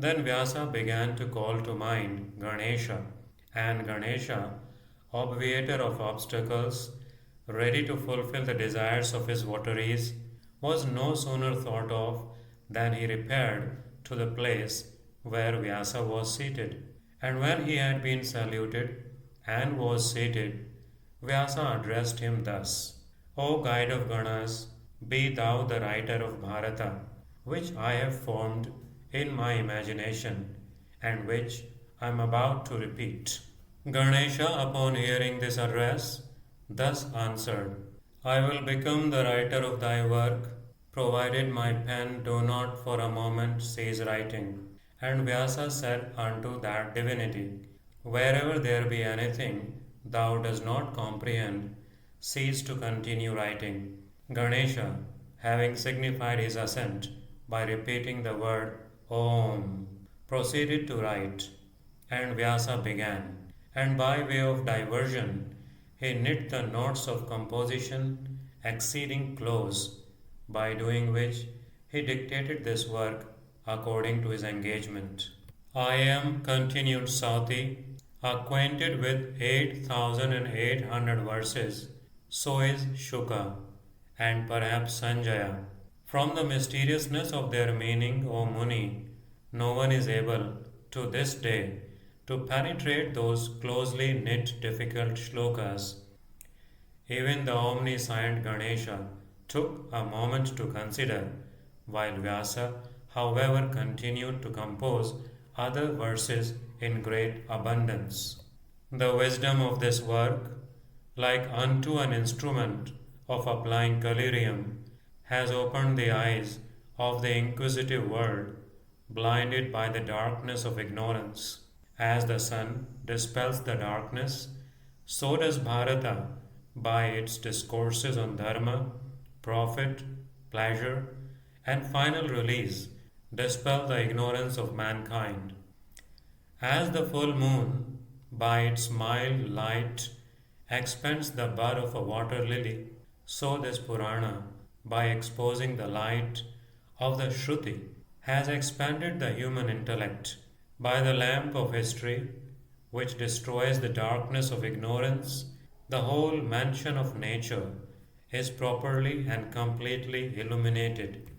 Then Vyasa began to call to mind Ganesha, and Ganesha, obviator of obstacles, ready to fulfill the desires of his votaries, was no sooner thought of than he repaired to the place where Vyasa was seated. And when he had been saluted and was seated, Vyasa addressed him thus: O guide of Ganas, be thou the writer of Bharata, which I have formed in my imagination, and which I am about to repeat. Ganesha, upon hearing this address, thus answered: I will become the writer of thy work, provided my pen do not for a moment cease writing. And Vyasa said unto that divinity: Wherever there be anything thou dost not comprehend, cease to continue writing. Ganesha, having signified his assent by repeating the word Om, proceeded to write, and Vyasa began. And by way of diversion, he knit the knots of composition exceeding close, by doing which he dictated this work according to his engagement. I am, continued Sauti, acquainted with 8,800 verses, so is Shuka, and perhaps Sanjaya. From the mysteriousness of their meaning, O Muni, no one is able, to this day, to penetrate those closely knit difficult shlokas. Even the omniscient Ganesha took a moment to consider, while Vyasa, however, continued to compose other verses in great abundance. The wisdom of this work, like unto an instrument of applying collyrium, has opened the eyes of the inquisitive world, blinded by the darkness of ignorance. As the sun dispels the darkness, so does Bharata, by its discourses on dharma, profit, pleasure, and final release, dispel the ignorance of mankind. As the full moon, by its mild light, expends the bud of a water lily, so this Purana, by exposing the light of the Shruti, has expanded the human intellect. By the lamp of history, which destroys the darkness of ignorance, the whole mansion of nature is properly and completely illuminated.